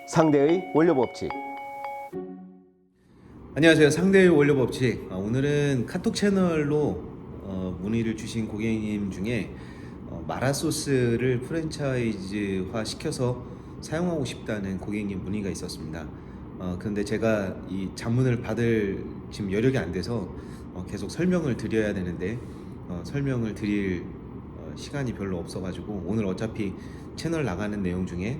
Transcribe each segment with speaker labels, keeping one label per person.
Speaker 1: 상대의 원료 법칙.
Speaker 2: 안녕하세요. 상대의 원료 법칙. 오늘은 카톡 채널로 문의를 주신 고객님 중에 마라 소스를 프랜차이즈화 시켜서 사용하고 싶다는 고객님 문의가 있었습니다. 그런데 제가 이 자문을 받을 지금 여력이 안 돼서 계속 설명을 드려야 되는데 설명을 드릴 시간이 별로 없어가지고 오늘 어차피 채널 나가는 내용 중에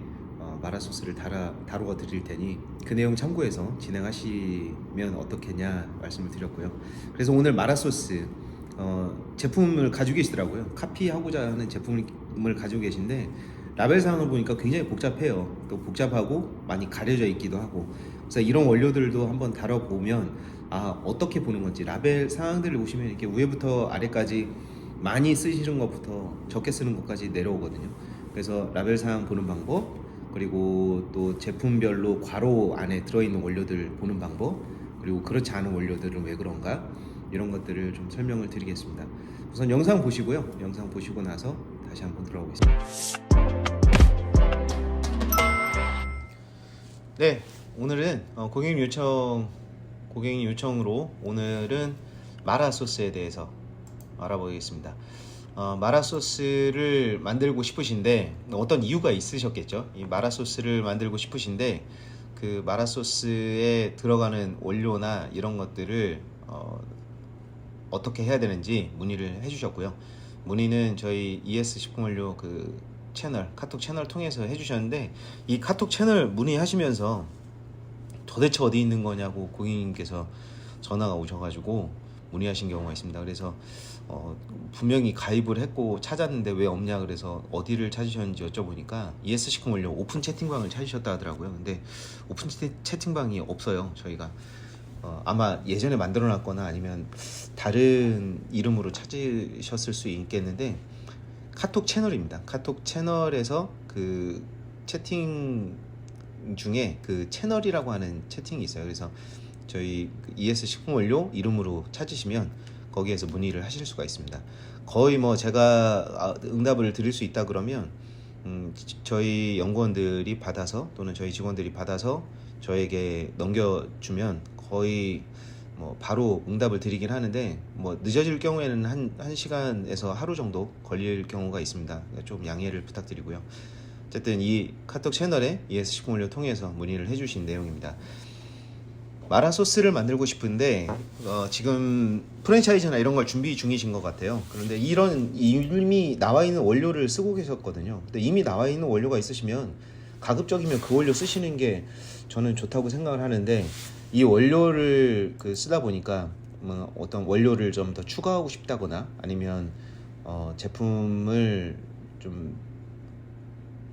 Speaker 2: 마라 소스를 다루어 드릴 테니 그 내용 참고해서 진행하시면 어떻겠냐 말씀을 드렸고요. 그래서 오늘 마라 소스 제품을 가지고 계시더라고요. 카피하고자 하는 제품을 가지고 계신데 라벨 사항을 보니까 굉장히 복잡해요. 또 복잡하고 많이 가려져 있기도 하고, 그래서 이런 원료들도 한번 다뤄보면 어떻게 보는 건지, 라벨 사항들을 보시면 이렇게 위에부터 아래까지 많이 쓰시는 것부터 적게 쓰는 것까지 내려오거든요. 그래서 라벨 사항 보는 방법, 그리고 또 제품별로 괄호 안에 들어있는 원료들 보는 방법, 그리고 그렇지 않은 원료들은 왜 그런가, 이런 것들을 좀 설명을 드리겠습니다. 우선 영상 보시고요. 영상 보시고 나서 다시 한번 들어보겠습니다. 네, 오늘은 고객님 요청으로 오늘은 마라 소스에 대해서 알아보겠습니다. 마라 소스를 만들고 싶으신데 어떤 이유가 있으셨겠죠. 이 마라 소스를 만들고 싶으신데 그 마라 소스에 들어가는 원료나 이런 것들을 어떻게 해야 되는지 문의를 해주셨고요. 문의는 저희 ES 식품원료 그 채널, 카톡 채널 통해서 해주셨는데, 이 카톡 채널 문의하시면서 도대체 어디 있는 거냐고 고객님께서 전화가 오셔가지고 문의하신 경우가 있습니다. 그래서 분명히 가입을 했고 찾았는데 왜 없냐, 그래서 어디를 찾으셨는지 여쭤보니까 ES 식품원료 오픈 채팅방을 찾으셨다 하더라고요. 근데 오픈 채팅방이 없어요. 저희가 아마 예전에 만들어 놨거나 아니면 다른 이름으로 찾으셨을 수 있겠는데, 카톡 채널입니다. 카톡 채널에서 그 채팅 중에 그 채널이라고 하는 채팅이 있어요. 그래서 저희 ES 식품원료 이름으로 찾으시면 거기에서 문의를 하실 수가 있습니다. 거의 뭐 제가 응답을 드릴 수 있다 그러면 저희 연구원들이 받아서 또는 저희 직원들이 받아서 저에게 넘겨주면 거의 뭐 바로 응답을 드리긴 하는데, 뭐 늦어질 경우에는 한 시간에서 하루 정도 걸릴 경우가 있습니다. 좀 양해를 부탁드리고요. 어쨌든 이 카톡 채널에 ES 식품원료 통해서 문의를 해주신 내용입니다. 마라 소스를 만들고 싶은데 지금 프랜차이즈나 이런 걸 준비 중이신 것 같아요. 그런데 이미 나와 있는 원료를 쓰고 계셨거든요. 근데 이미 나와 있는 원료가 있으시면 가급적이면 그 원료 쓰시는 게 저는 좋다고 생각을 하는데, 이 원료를 쓰다 보니까 어떤 원료를 좀 더 추가하고 싶다거나 아니면 제품을 좀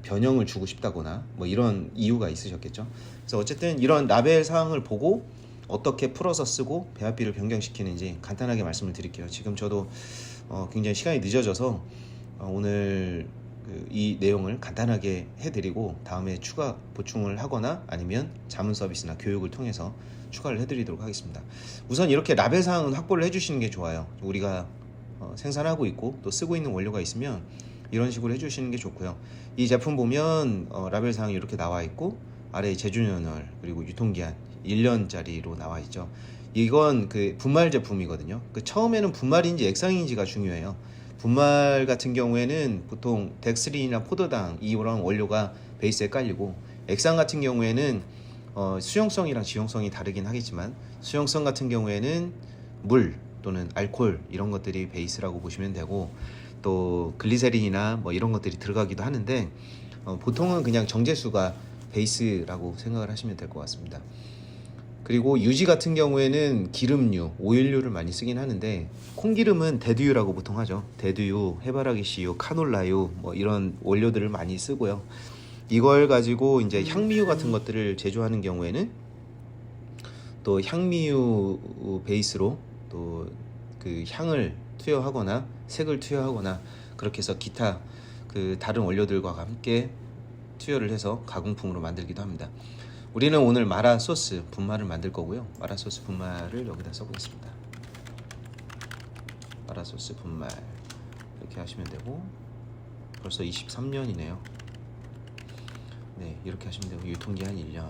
Speaker 2: 변형을 주고 싶다거나 뭐 이런 이유가 있으셨겠죠. 그래서 어쨌든 이런 라벨 사항을 보고 어떻게 풀어서 쓰고 배합비를 변경시키는지 간단하게 말씀을 드릴게요. 지금 저도 굉장히 시간이 늦어져서 오늘 이 내용을 간단하게 해드리고 다음에 추가 보충을 하거나 아니면 자문 서비스나 교육을 통해서 추가를 해드리도록 하겠습니다. 우선 이렇게 라벨 사항은 확보를 해주시는 게 좋아요. 우리가 생산하고 있고 또 쓰고 있는 원료가 있으면 이런 식으로 해주시는 게 좋고요. 이 제품 보면 라벨 사항이 이렇게 나와 있고 아래에 제조연월 그리고 유통기한 1년짜리로 나와 있죠. 이건 그 분말 제품이거든요. 처음에는 분말인지 액상인지가 중요해요. 분말 같은 경우에는 보통 덱스린이나 포도당 이런 원료가 베이스에 깔리고, 액상 같은 경우에는 수용성이랑 지용성이 다르긴 하겠지만 수용성 같은 경우에는 물 또는 알코올 이런 것들이 베이스라고 보시면 되고, 또 글리세린이나 뭐 이런 것들이 들어가기도 하는데 보통은 그냥 정제수가 베이스라고 생각을 하시면 될 것 같습니다. 그리고 유지 같은 경우에는 기름류, 오일류를 많이 쓰긴 하는데 콩기름은 대두유라고 보통 하죠. 대두유, 해바라기 씨유, 카놀라유 뭐 이런 원료들을 많이 쓰고요. 이걸 가지고 이제 향미유 같은 것들을 제조하는 경우에는 또 향미유 베이스로 또 그 향을 투여하거나 색을 투여하거나 그렇게 해서 기타 그 다른 원료들과 함께 투여를 해서 가공품으로 만들기도 합니다. 우리는 오늘 마라 소스 분말을 만들 거고요. 마라 소스 분말을 여기다 써보겠습니다. 마라 소스 분말 이렇게 하시면 되고, 벌써 23년이네요. 네, 이렇게 하시면 되고 유통기한 1년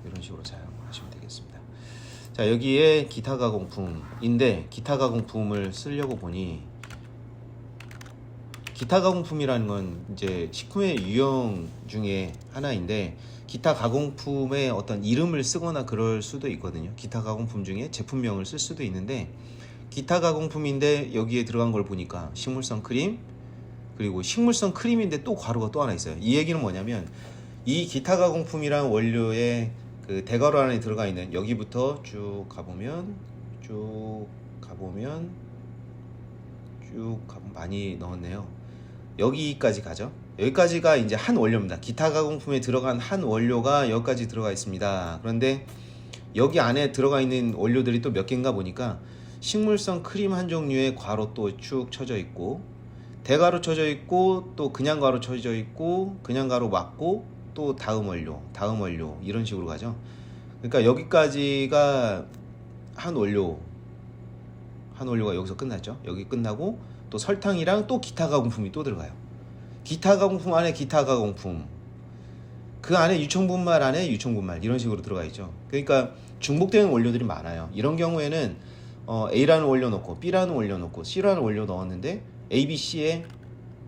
Speaker 2: 이런 식으로 사용하시면 되겠습니다. 자, 여기에 기타 가공품인데 기타 가공품을 쓰려고 보니 기타 가공품이라는 건 이제 식품의 유형 중에 하나인데 기타 가공품의 어떤 이름을 쓰거나 그럴 수도 있거든요. 기타 가공품 중에 제품명을 쓸 수도 있는데 기타 가공품인데 여기에 들어간 걸 보니까 식물성 크림, 그리고 식물성 크림인데 또 괄호가 또 하나 있어요. 이 얘기는 뭐냐면 이 기타 가공품이란 원료의 그 대괄호 안에 들어가 있는 여기부터 쭉 가보면 많이 넣었네요. 여기까지 가죠. 여기까지가 이제 한 원료입니다. 기타 가공품에 들어간 한 원료가 여기까지 들어가 있습니다. 그런데 여기 안에 들어가 있는 원료들이 또 몇 개인가 보니까 식물성 크림 한 종류의 괄호 또 쭉 쳐져 있고, 대괄호 쳐져 있고, 또 그냥 괄호 쳐져 있고, 그냥 괄호 맞고, 또 다음 원료 이런 식으로 가죠. 그러니까 여기까지가 한 원료가 여기서 끝났죠. 여기 끝나고 또 설탕이랑 또 기타 가공품이 또 들어가요. 기타 가공품 안에 기타 가공품, 그 안에 유청분말 안에 유청분말 이런 식으로 들어가 있죠. 그러니까 중복되는 원료들이 많아요. 이런 경우에는 A라는 원료 넣고 B라는 원료 넣고 C라는 원료 넣었는데 A, B, C에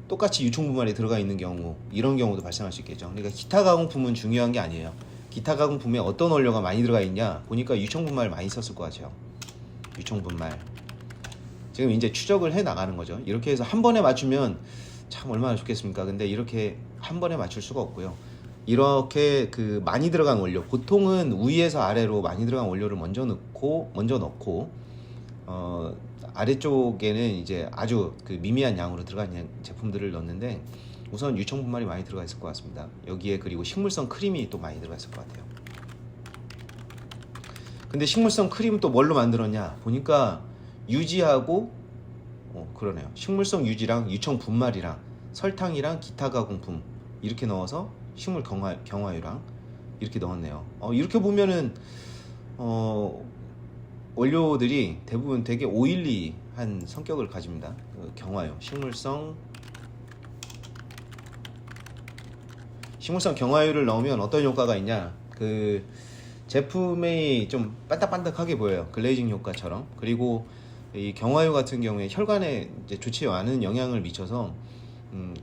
Speaker 2: 똑같이 유청분말이 들어가 있는 경우, 이런 경우도 발생할 수 있겠죠. 그러니까 기타 가공품은 중요한 게 아니에요. 기타 가공품에 어떤 원료가 많이 들어가 있냐 보니까 유청분말 많이 썼을 것 같아요. 유청분말 지금 이제 추적을 해 나가는 거죠. 이렇게 해서 한 번에 맞추면 참 얼마나 좋겠습니까? 근데 이렇게 한 번에 맞출 수가 없고요. 이렇게 그 많이 들어간 원료, 보통은 위에서 아래로 많이 들어간 원료를 먼저 넣고 아래쪽에는 이제 아주 그 미미한 양으로 들어간 제품들을 넣는데 우선 유청분말이 많이 들어가 있을 것 같습니다. 여기에 그리고 식물성 크림이 또 많이 들어가 있을 것 같아요. 근데 식물성 크림은 또 뭘로 만들었냐 보니까 유지하고 그러네요. 식물성 유지랑 유청분말이랑 설탕이랑 기타 가공품 이렇게 넣어서 식물 경화유랑 이렇게 넣었네요. 이렇게 보면은 원료들이 대부분 되게 오일리한 성격을 가집니다. 경화유, 식물성 경화유를 넣으면 어떤 효과가 있냐, 그 제품이 좀 반딱반딱하게 보여요. 글레이징 효과처럼. 그리고 이 경화유 같은 경우에 혈관에 이제 좋지 않은 영향을 미쳐서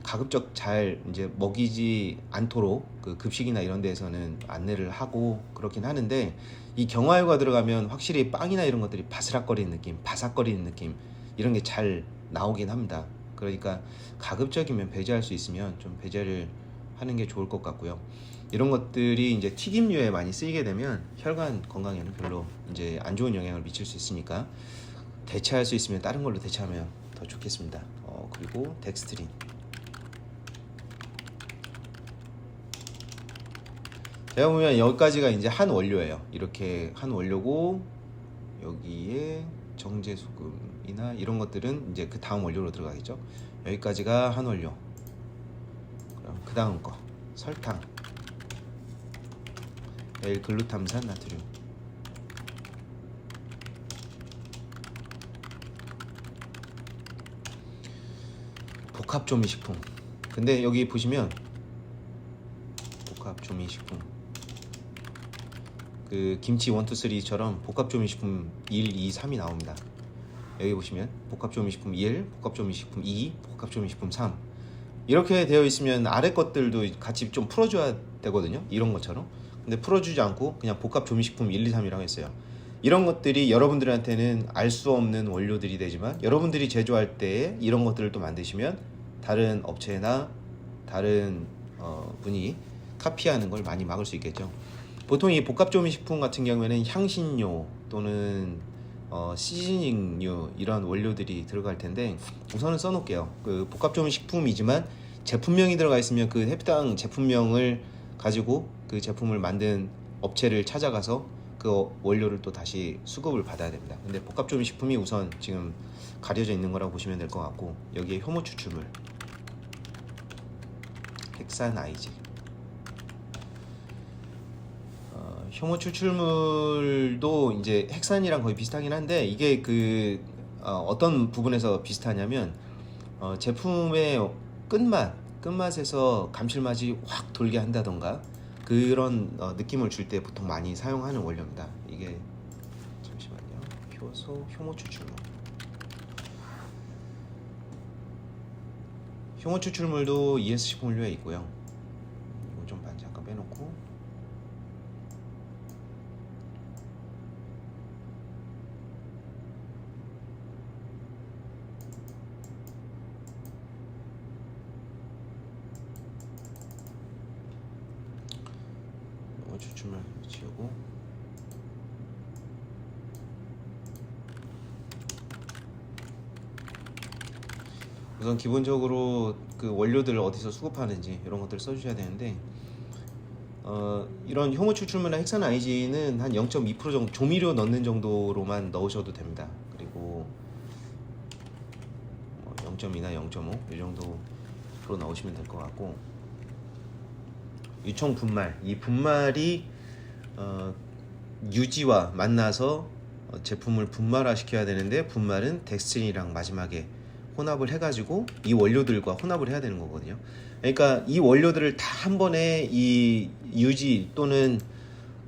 Speaker 2: 가급적 잘 이제 먹이지 않도록 그 급식이나 이런 데에서는 안내를 하고 그렇긴 하는데, 이 경화유가 들어가면 확실히 빵이나 이런 것들이 바스락거리는 느낌, 바삭거리는 느낌 이런 게 잘 나오긴 합니다. 그러니까 가급적이면 배제할 수 있으면 좀 배제를 하는 게 좋을 것 같고요. 이런 것들이 이제 튀김류에 많이 쓰이게 되면 혈관 건강에는 별로 이제 안 좋은 영향을 미칠 수 있으니까 대체할 수 있으면 다른 걸로 대체하면 더 좋겠습니다. 그리고 덱스트린. 제가 보면 여기까지가 이제 한 원료예요. 이렇게 한 원료고 여기에 정제소금이나 이런 것들은 이제 그 다음 원료로 들어가겠죠. 여기까지가 한 원료. 그럼 그 다음 거 설탕, L글루탐산 나트륨. 복합조미식품. 근데 여기 보시면 복합조미식품 그 김치 1, 2, 3처럼 복합조미식품 1, 2, 3이 나옵니다. 여기 보시면 복합조미식품 1, 복합조미식품 2, 복합조미식품 3 이렇게 되어 있으면 아래 것들도 같이 좀 풀어줘야 되거든요. 이런 것처럼. 근데 풀어주지 않고 그냥 복합조미식품 1, 2, 3이라고 했어요. 이런 것들이 여러분들한테는 알 수 없는 원료들이 되지만 여러분들이 제조할 때 이런 것들을 또 만드시면 다른 업체나 다른 분이 카피하는 걸 많이 막을 수 있겠죠. 보통 이 복합조미식품 같은 경우에는 향신료 또는 시즈닝류 이런 원료들이 들어갈 텐데 우선은 써놓을게요. 그 복합조미식품이지만 제품명이 들어가 있으면 그 해당 제품명을 가지고 그 제품을 만든 업체를 찾아가서 그 원료를 또 다시 수급을 받아야 됩니다. 근데 복합조미식품이 우선 지금 가려져 있는 거라고 보시면 될 것 같고, 여기에 효모 추출물 헥산아이질. 효모 추출물도 이제 헥산이랑 거의 비슷하긴 한데 이게 어떤 부분에서 비슷하냐면 제품의 끝맛, 끝맛에서 감칠맛이 확 돌게 한다던가 그런 느낌을 줄 때 보통 많이 사용하는 원료입니다. 이게 잠시만요. 효소 효모 추출물. 효모 추출물도 ES 식품원료에 있고요. 이거 좀 잠깐 빼놓고 효모 추출물 지우고 우선 기본적으로 그 원료들을 어디서 수급하는지 이런 것들을 써주셔야 되는데 이런 효모 추출물이나 헥사나이진은 한 0.2% 정도 조미료 넣는 정도로만 넣으셔도 됩니다. 그리고 0.2나 0.5 이 정도 프로 넣으시면 될 것 같고 유청 분말 이 분말이 유지와 만나서 제품을 분말화 시켜야 되는데 분말은 덱스트린이랑 마지막에 혼합을 해가지고 이 원료들과 혼합을 해야 되는 거거든요. 그러니까 이 원료들을 다 한 번에 이 유지 또는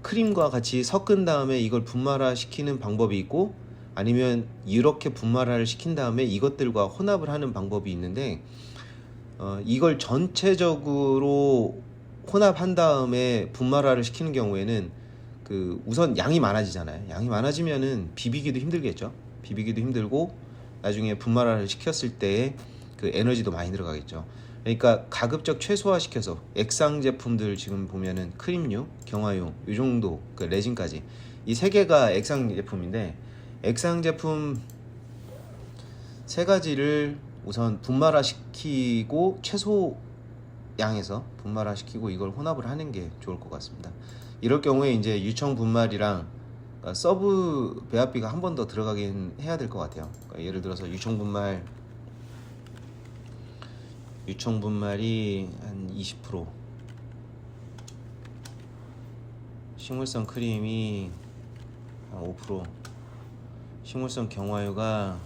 Speaker 2: 크림과 같이 섞은 다음에 이걸 분말화 시키는 방법이 있고 아니면 이렇게 분말화를 시킨 다음에 이것들과 혼합을 하는 방법이 있는데 이걸 전체적으로 혼합한 다음에 분말화를 시키는 경우에는 그 우선 양이 많아지잖아요. 양이 많아지면은 비비기도 힘들겠죠. 비비기도 힘들고 나중에 분말화를 시켰을 때 그 에너지도 많이 들어가겠죠. 그러니까 가급적 최소화시켜서 액상 제품들 지금 보면은 크림류, 경화유 이 정도 그 레진까지 이 세 개가 액상 제품인데 액상 제품 세 가지를 우선 분말화 시키고 최소 양에서 분말화 시키고 이걸 혼합을 하는 게 좋을 것 같습니다. 이럴 경우에 이제 유청 분말이랑 그러니까 서브 배합비가 한 번 더 들어가긴 해야 될 것 같아요. 그러니까 예를 들어서 유청 분말이 한 20%, 식물성 크림이 한 5%, 식물성 경화유가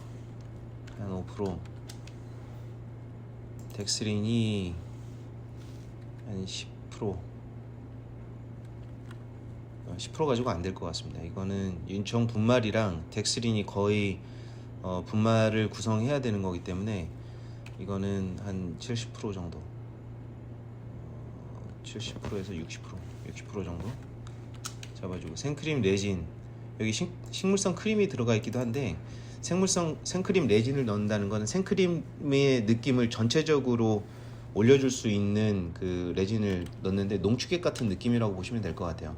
Speaker 2: 한 5%, 덱스린이 한 10%, 10% 가지고 안 될 것 같습니다. 이거는 유청 분말이랑 덱스린이 거의 분말을 구성해야 되는 거기 때문에 이거는 한 70% 정도 70%에서 60% 정도 잡아주고 생크림 레진 여기 식물성 크림이 들어가 있기도 한데 생크림 레진을 넣는다는 거는 생크림의 느낌을 전체적으로 올려줄 수 있는 그 레진을 넣는데 농축액 같은 느낌이라고 보시면 될 것 같아요.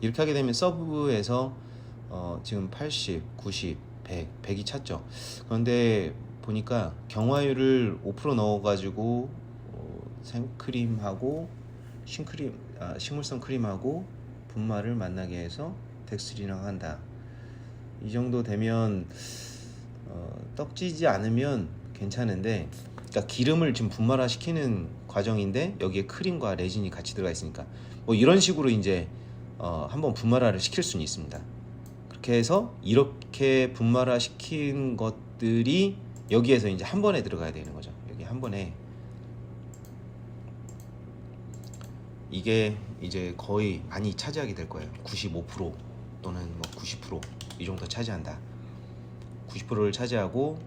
Speaker 2: 이렇게 하게 되면 서브에서 지금 80, 90, 100이 찼죠. 그런데 보니까 경화유를 5% 넣어가지고 생크림하고 식물성 크림하고 분말을 만나게 해서 덱스린이랑 한다. 이 정도 되면 떡지지 않으면 괜찮은데 그러니까 기름을 지금 분말화 시키는 과정인데 여기에 크림과 레진이 같이 들어가 있으니까 뭐 이런 식으로 이제 한번 분말화를 시킬 수는 있습니다. 그렇게 해서 이렇게 분말화 시킨 것들이 여기에서 이제 한 번에 들어가야 되는 거죠. 여기 한 번에 이게 이제 거의 많이 차지하게 될 거예요. 95% 또는 뭐 90% 이 정도 차지한다. 90%를 차지하고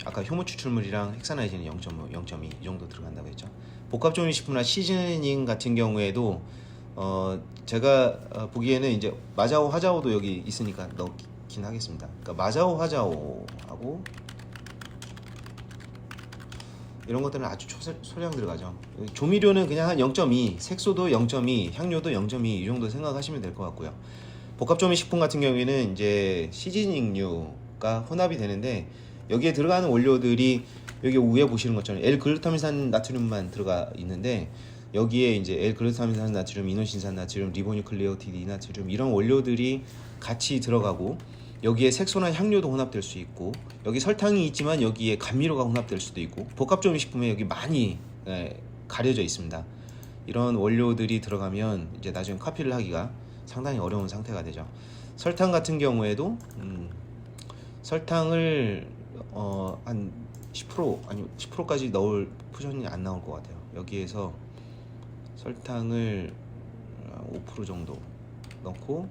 Speaker 2: 아까 효모 추출물이랑 헥사나이진이 0.5, 0.2 이 정도 들어간다고 했죠. 복합조미식품이나 시즈닝 같은 경우에도 제가 보기에는 이제 마자오 화자오도 여기 있으니까 넣긴 하겠습니다. 그러니까 마자오 화자오하고 이런 것들은 아주 소량 들어가죠. 조미료는 그냥 한 0.2, 색소도 0.2, 향료도 0.2 이 정도 생각하시면 될 것 같고요. 복합조미 식품 같은 경우에는 이제 시즈닝류가 혼합이 되는데 여기에 들어가는 원료들이 여기 위에 보시는 것처럼 L글루타민산 나트륨만 들어가 있는데 여기에 이제 L글루타민산 나트륨, 이노신산 나트륨, 리보뉴클레오티드 이나트륨 이런 원료들이 같이 들어가고 여기에 색소나 향료도 혼합될 수 있고 여기 설탕이 있지만 여기에 감미료가 혼합될 수도 있고 복합조미식품에 여기 많이 가려져 있습니다. 이런 원료들이 들어가면 이제 나중에 카피를 하기가 상당히 어려운 상태가 되죠. 설탕 같은 경우에도 설탕을 한 10% 아니 10%까지 넣을 포션이 안 나올 것 같아요. 여기에서 설탕을 5% 정도 넣고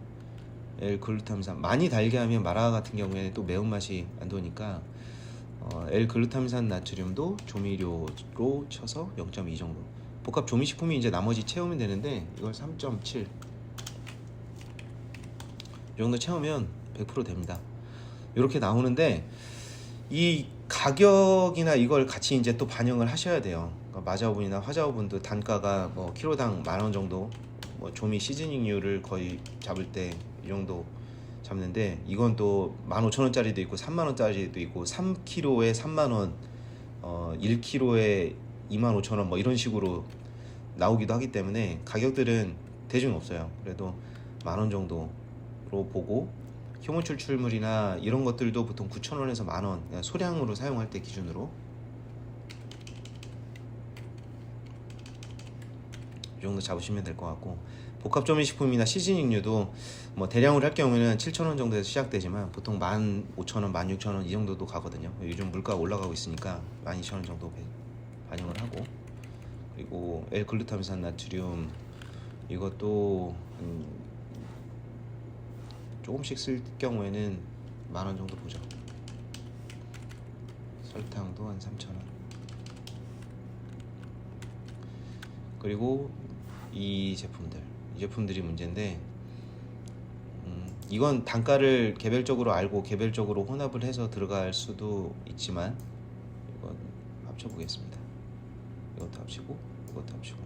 Speaker 2: L-글루타민산, 많이 달게 하면 마라 같은 경우에는 또 매운맛이 안 도니까 L-글루타민산 나트륨도 조미료로 쳐서 0.2 정도. 복합 조미식품이 이제 나머지 채우면 되는데 이걸 3.7 이 정도 채우면 100% 됩니다. 이렇게 나오는데 이 가격이나 이걸 같이 이제 또 반영을 하셔야 돼요. 그러니까 마자오분이나 화자오분도 단가가 뭐 키로당 10,000원 정도, 뭐 조미 시즈닝류를 거의 잡을 때 이 정도 잡는데, 이건 또 15,000원짜리도 있고 30,000원짜리도 있고 3kg에 30,000원, 1kg에 25,000원 뭐 이런 식으로 나오기도 하기 때문에 가격들은 대중 없어요. 그래도 10,000원 정도로 보고, 효모 추출물이나 이런 것들도 보통 9,000원에서 10,000원, 그냥 소량으로 사용할 때 기준으로 이 정도 잡으시면 될 것 같고, 복합조미식품이나 시즈닝류도 뭐 대량으로 할 경우에는 7,000원 정도에서 시작되지만 보통 15,000원, 16,000원 이 정도도 가거든요. 요즘 물가가 올라가고 있으니까 12,000원 정도 반영을 하고, 그리고 L-글루타민산 나트륨 이것도 조금씩 쓸 경우에는 10,000원 정도 보죠. 설탕도 한 3,000원. 그리고 이 제품들이 문제인데, 이건 단가를 개별적으로 알고 개별적으로 혼합을 해서 들어갈 수도 있지만, 이건 합쳐 보겠습니다. 이것도 합치고 이것도 합치고.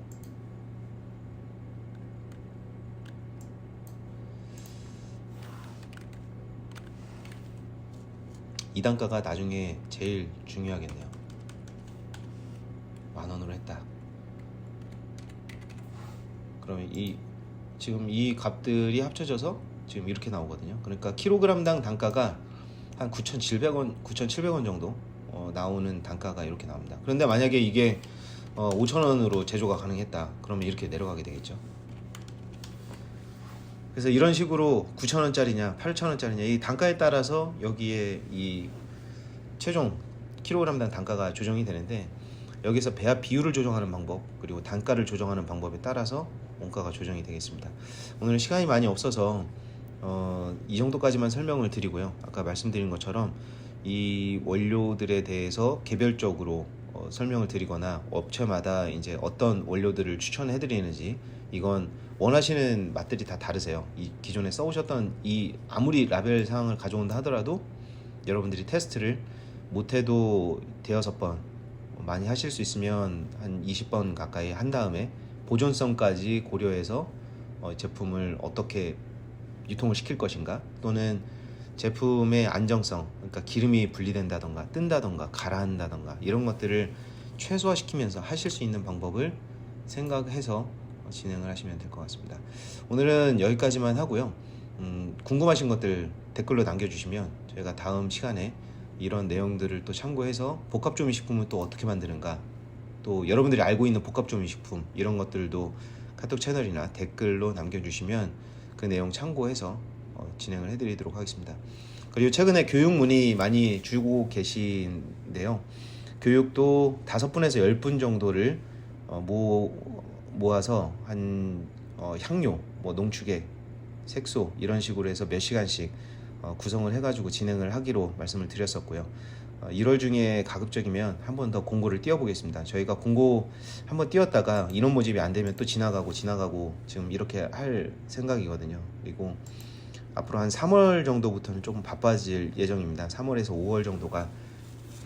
Speaker 2: 이 단가가 나중에 제일 중요하겠네요. 10,000원으로 했다. 그러면 지금 이 값들이 합쳐져서 지금 이렇게 나오거든요. 그러니까 킬로그램당 단가가 한 9,700원, 9,700원 정도 나오는 단가가 이렇게 나옵니다. 그런데 만약에 이게 5,000원으로 제조가 가능했다, 그러면 이렇게 내려가게 되겠죠. 그래서 이런 식으로 9,000원짜리냐 8,000원짜리냐 이 단가에 따라서 여기에 이 최종 킬로그램당 단가가 조정이 되는데, 여기서 배합 비율을 조정하는 방법, 그리고 단가를 조정하는 방법에 따라서 원가가 조정이 되겠습니다. 오늘은 시간이 많이 없어서 이 정도까지만 설명을 드리고요. 아까 말씀드린 것처럼 이 원료들에 대해서 개별적으로 설명을 드리거나 업체마다 이제 어떤 원료들을 추천해 드리는지, 이건 원하시는 맛들이 다 다르세요. 이 기존에 써오셨던 이 아무리 라벨 사항을 가져온다 하더라도 여러분들이 테스트를 못해도 5-6번, 많이 하실 수 있으면 한 20번 가까이 한 다음에 보존성까지 고려해서 제품을 어떻게 유통을 시킬 것인가, 또는 제품의 안정성, 그러니까 기름이 분리된다던가 뜬다던가 가라앉는다던가 이런 것들을 최소화시키면서 하실 수 있는 방법을 생각해서 진행을 하시면 될 것 같습니다. 오늘은 여기까지만 하고요. 궁금하신 것들 댓글로 남겨주시면 저희가 다음 시간에 이런 내용들을 또 참고해서 복합조미식품은 또 어떻게 만드는가, 또 여러분들이 알고 있는 복합조미식품 이런 것들도 카톡 채널이나 댓글로 남겨주시면 그 내용 참고해서 진행을 해드리도록 하겠습니다. 그리고 최근에 교육 문의 많이 주고 계신데요. 교육도 5분에서 10분 정도를 모아서 한 향료, 뭐 농축액, 색소 이런 식으로 해서 몇 시간씩 구성을 해가지고 진행을 하기로 말씀을 드렸었고요. 1월 중에 가급적이면 한 번 더 공고를 띄워보겠습니다. 저희가 공고 한번 띄웠다가 인원 모집이 안 되면 또 지나가고 지금 이렇게 할 생각이거든요. 그리고 앞으로 한 3월 정도부터는 조금 바빠질 예정입니다. 3월에서 5월 정도가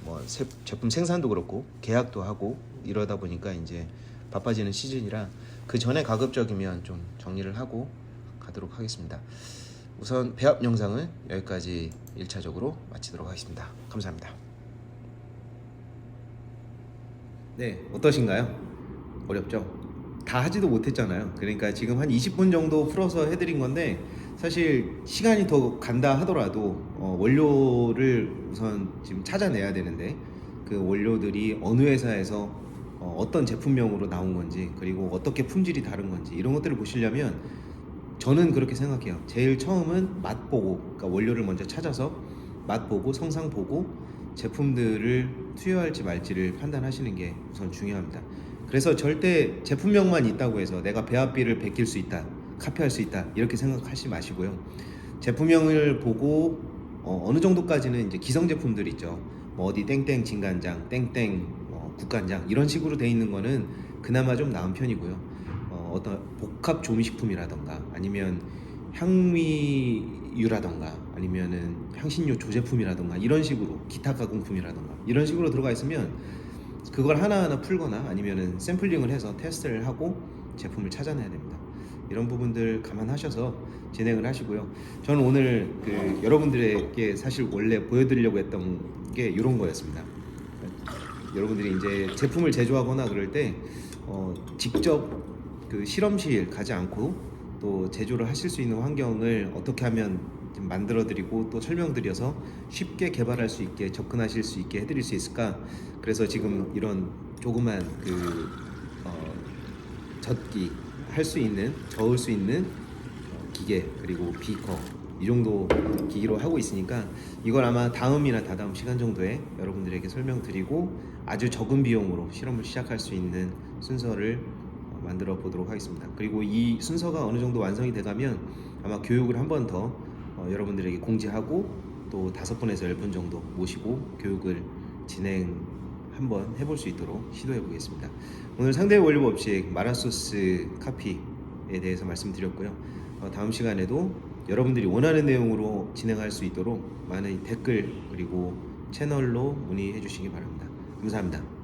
Speaker 2: 뭐 제품 생산도 그렇고 계약도 하고 이러다 보니까 이제 바빠지는 시즌이라 그 전에 가급적이면 좀 정리를 하고 가도록 하겠습니다. 우선 배합 영상은 여기까지 1차적으로 마치도록 하겠습니다. 감사합니다. 네, 어떠신가요? 어렵죠? 다 하지도 못했잖아요. 그러니까 지금 한 20분 정도 풀어서 해드린 건데, 사실 시간이 더 간다 하더라도 원료를 우선 지금 찾아내야 되는데, 그 원료들이 어느 회사에서 어떤 제품명으로 나온 건지, 그리고 어떻게 품질이 다른 건지 이런 것들을 보시려면 저는 그렇게 생각해요. 제일 처음은 맛보고, 그러니까 원료를 먼저 찾아서 맛보고 성상 보고 제품들을 투여할지 말지를 판단하시는 게 우선 중요합니다. 그래서 절대 제품명만 있다고 해서 내가 배합비를 베낄 수 있다, 카피할 수 있다 이렇게 생각하지 마시고요. 제품명을 보고 어느 정도까지는 이제 기성 제품들 있죠. 뭐 어디 땡땡 진간장, 땡땡 국간장 이런 식으로 돼 있는 거는 그나마 좀 나은 편이고요. 어떤 복합 조미식품이라던가 아니면 향미유라던가 아니면은 향신료 조제품이라던가 이런 식으로 기타 가공품이라던가 이런 식으로 들어가 있으면 그걸 하나하나 풀거나 아니면은 샘플링을 해서 테스트를 하고 제품을 찾아내야 됩니다. 이런 부분들 감안하셔서 진행을 하시고요. 저는 오늘 여러분들에게 사실 원래 보여드리려고 했던 게 이런 거였습니다. 여러분들이 이제 제품을 제조하거나 그럴 때 직접 그 실험실 가지 않고 또 제조를 하실 수 있는 환경을 어떻게 하면 좀 만들어드리고 또 설명드려서 쉽게 개발할 수 있게 접근하실 수 있게 해드릴 수 있을까? 그래서 지금 이런 조그만 젓기 할 수 있는 저을 수 있는 기계 그리고 비커 이 정도 기기로 하고 있으니까 이걸 아마 다음이나 다다음 시간 정도에 여러분들에게 설명드리고 아주 적은 비용으로 실험을 시작할 수 있는 순서를 만들어 보도록 하겠습니다. 그리고 이 순서가 어느 정도 완성이 돼가면 아마 교육을 한 번 더 여러분들에게 공지하고 또 5분에서 10분 정도 모시고 교육을 진행 한번 해볼 수 있도록 시도해 보겠습니다. 오늘 상대 원료 법칙 마라소스 카피에 대해서 말씀드렸고요. 다음 시간에도 여러분들이 원하는 내용으로 진행할 수 있도록 많은 댓글 그리고 채널로 문의해 주시기 바랍니다. 감사합니다.